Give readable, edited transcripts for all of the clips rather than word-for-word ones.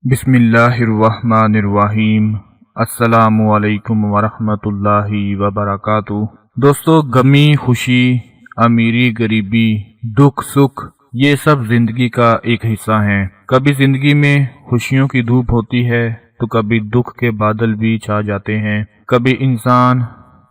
बिस्मिल्लाहिर्रहमानिर्रहीम। अस्सलामु अलैकुम वरहमतुल्लाहि वबरकातुहू। दोस्तों, गमी, खुशी, अमीरी, गरीबी, दुख, सुख, ये सब जिंदगी का एक हिस्सा हैं। कभी जिंदगी में खुशियों की धूप होती है तो कभी दुख के बादल भी छा जाते हैं। कभी इंसान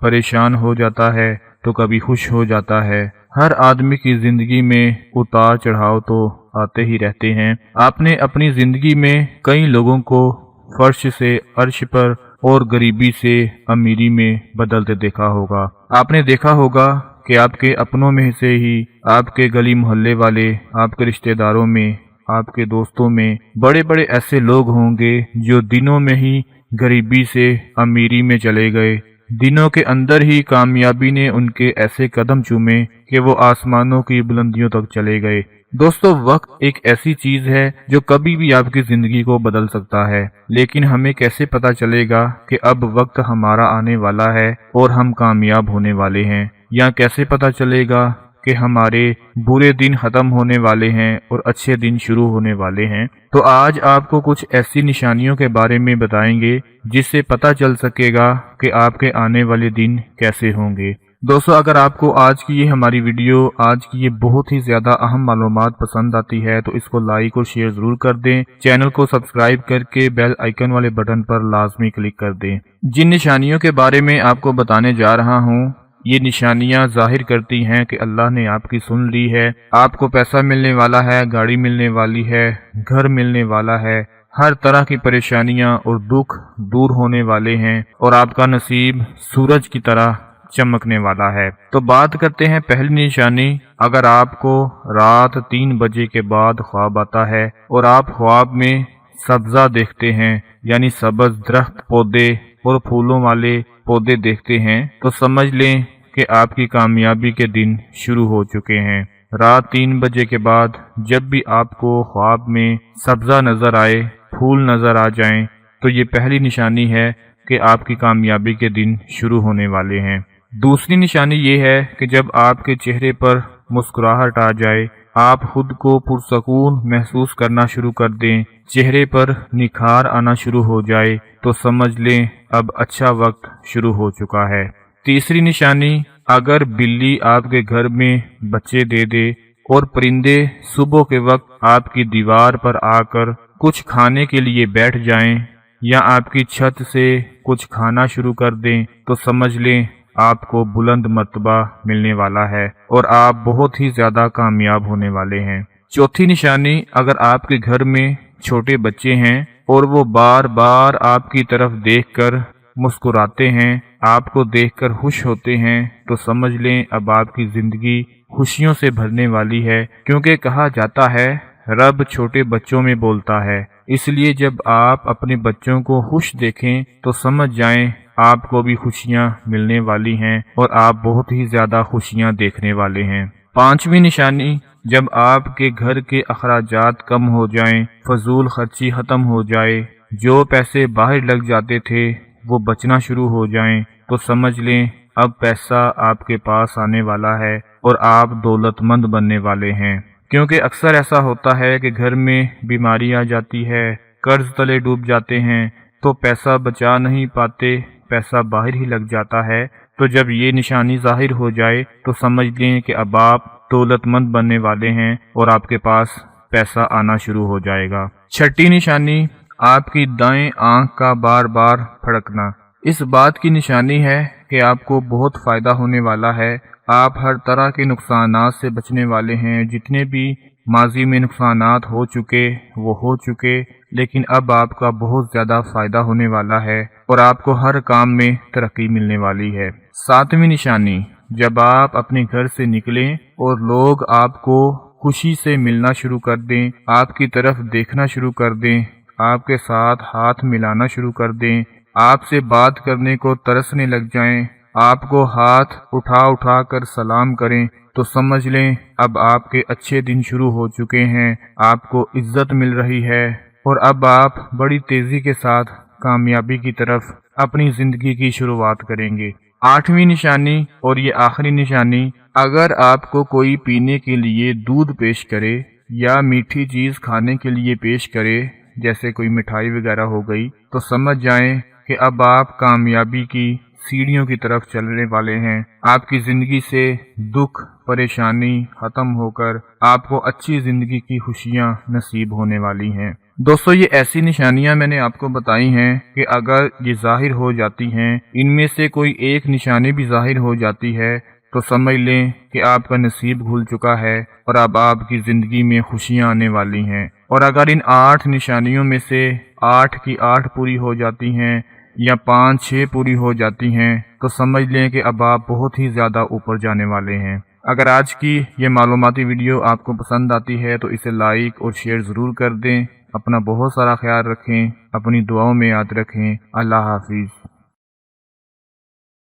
परेशान हो जाता है तो कभी खुश हो जाता है। हर आदमी की जिंदगी में उतार चढ़ाव तो आते ही रहते हैं। आपने अपनी जिंदगी में कई लोगों को फर्श से अर्श पर और गरीबी से अमीरी में बदलते देखा होगा। आपने देखा होगा कि आपके अपनों में से ही आपके गली मोहल्ले वाले, आपके रिश्तेदारों में, आपके दोस्तों में बड़े बड़े ऐसे लोग होंगे जो दिनों में ही गरीबी से अमीरी में चले गए। दिनों के अंदर ही कामयाबी ने उनके ऐसे कदम चूमे कि वो आसमानों की बुलंदियों तक चले गए। दोस्तों, वक्त एक ऐसी चीज है जो कभी भी आपकी जिंदगी को बदल सकता है, लेकिन हमें कैसे पता चलेगा कि अब वक्त हमारा आने वाला है और हम कामयाब होने वाले हैं, या कैसे पता चलेगा कि हमारे बुरे दिन खत्म होने वाले हैं और अच्छे दिन शुरू होने वाले हैं। तो आज आपको कुछ ऐसी निशानियों के बारे में बताएंगे जिससे पता चल सकेगा कि आपके आने वाले दिन कैसे होंगे। दोस्तों, अगर आपको आज की ये हमारी वीडियो, आज की ये बहुत ही ज्यादा अहम मालूमात पसंद आती है तो इसको लाइक और शेयर जरूर कर दें। चैनल को सब्सक्राइब करके बेल आइकन वाले बटन पर लाजमी क्लिक कर दें। जिन निशानियों के बारे में आपको बताने जा रहा हूँ, ये निशानियां जाहिर करती हैं कि अल्लाह ने आपकी सुन ली है। आपको पैसा मिलने वाला है, गाड़ी मिलने वाली है, घर मिलने वाला है, हर तरह की परेशानियां और दुख दूर होने वाले हैं और आपका नसीब सूरज की तरह चमकने वाला है। तो बात करते हैं पहली निशानी। अगर आपको रात 3 बजे के बाद ख्वाब आता है और आप ख्वाब में सब्जा देखते हैं, यानी सब्ज दरख्त, पौधे और फूलों वाले पौधे देखते हैं, तो समझ लें कि आपकी कामयाबी के दिन शुरू हो चुके हैं। रात 3 बजे के बाद जब भी आपको ख्वाब में सब्जा नजर आए, फूल नजर आ जाएं, तो ये पहली निशानी है कि आपकी कामयाबी के दिन शुरू होने वाले हैं। दूसरी निशानी ये है कि जब आपके चेहरे पर मुस्कुराहट आ जाए, आप खुद को पुरसकून महसूस करना शुरू कर दें, चेहरे पर निखार आना शुरू हो जाए, तो समझ लें अब अच्छा वक्त शुरू हो चुका है। तीसरी निशानी, अगर बिल्ली आपके घर में बच्चे दे दे और परिंदे सुबह के वक्त आपकी दीवार पर आकर कुछ खाने के लिए बैठ जाएं या आपकी छत से कुछ खाना शुरू कर दें, तो समझ लें आपको बुलंद मर्तबा मिलने वाला है और आप बहुत ही ज्यादा कामयाब होने वाले हैं। चौथी निशानी, अगर आपके घर में छोटे बच्चे हैं और वो बार बार आपकी तरफ देखकर मुस्कुराते हैं, आपको देखकर खुश होते हैं, तो समझ लें अब आपकी जिंदगी खुशियों से भरने वाली है, क्योंकि कहा जाता है रब छोटे बच्चों में बोलता है। इसलिए जब आप अपने बच्चों को खुश देखें तो समझ जाएं आपको भी खुशियां मिलने वाली हैं और आप बहुत ही ज्यादा खुशियां देखने वाले हैं। पांचवी निशानी, जब आपके घर के अखराजात कम हो जाएं, फजूल खर्ची खत्म हो जाए, जो पैसे बाहर लग जाते थे वो बचना शुरू हो जाएं, तो समझ लें अब पैसा आपके पास आने वाला है और आप दौलतमंद बनने वाले हैं। क्योंकि अक्सर ऐसा होता है कि घर में बीमारी आ जाती है, कर्ज तले डूब जाते हैं, तो पैसा बचा नहीं पाते, पैसा बाहर ही लग जाता है। तो जब ये निशानी जाहिर हो जाए तो समझ लें कि अब आप दौलतमंद बनने वाले हैं और आपके पास पैसा आना शुरू हो जाएगा। छठी निशानी, आपकी दाएं आंख का बार बार फड़कना। इस बात की निशानी है कि आपको बहुत फायदा होने वाला है। आप हर तरह के नुकसानात से बचने वाले हैं। जितने भी माजी में नुकसानात हो चुके वो हो चुके, लेकिन अब आपका बहुत ज्यादा फायदा होने वाला है और आपको हर काम में तरक्की मिलने वाली है। सातवीं निशानी, जब आप अपने घर से निकलें और लोग आपको खुशी से मिलना शुरू कर दें, आपकी तरफ देखना शुरू कर दें, आपके साथ हाथ मिलाना शुरू कर दें, आपसे बात करने को तरसने लग जाएं, आपको हाथ उठा उठा कर सलाम करें, तो समझ लें अब आपके अच्छे दिन शुरू हो चुके हैं, आपको इज्जत मिल रही है और अब आप बड़ी तेजी के साथ कामयाबी की तरफ अपनी जिंदगी की शुरुआत करेंगे। आठवीं निशानी और ये आखिरी निशानी, अगर आपको कोई पीने के लिए दूध पेश करे या मीठी चीज खाने के लिए पेश करे जैसे कोई मिठाई वगैरह हो गई, तो समझ जाएं कि अब आप कामयाबी की सीढ़ियों की तरफ चलने वाले हैं। आपकी जिंदगी से दुख परेशानी खत्म होकर आपको अच्छी जिंदगी की खुशियां नसीब होने वाली हैं। दोस्तों, ये ऐसी निशानियां मैंने आपको बताई हैं कि अगर ये जाहिर हो जाती हैं, इनमें से कोई एक निशानी भी जाहिर हो जाती है, तो समझ लें कि आपका नसीब खुल चुका है और अब आपकी जिंदगी में खुशियां आने वाली हैं। और अगर इन 8 निशानियों में से 8 की 8 पूरी हो जाती हैं या 5-6 पूरी हो जाती हैं, तो समझ लें कि अब आप बहुत ही ज़्यादा ऊपर जाने वाले हैं। अगर आज की ये मालूमाती वीडियो आपको पसंद आती है तो इसे लाइक और शेयर ज़रूर कर दें। अपना बहुत सारा ख्याल रखें, अपनी दुआओं में याद रखें। अल्लाह हाफिज़।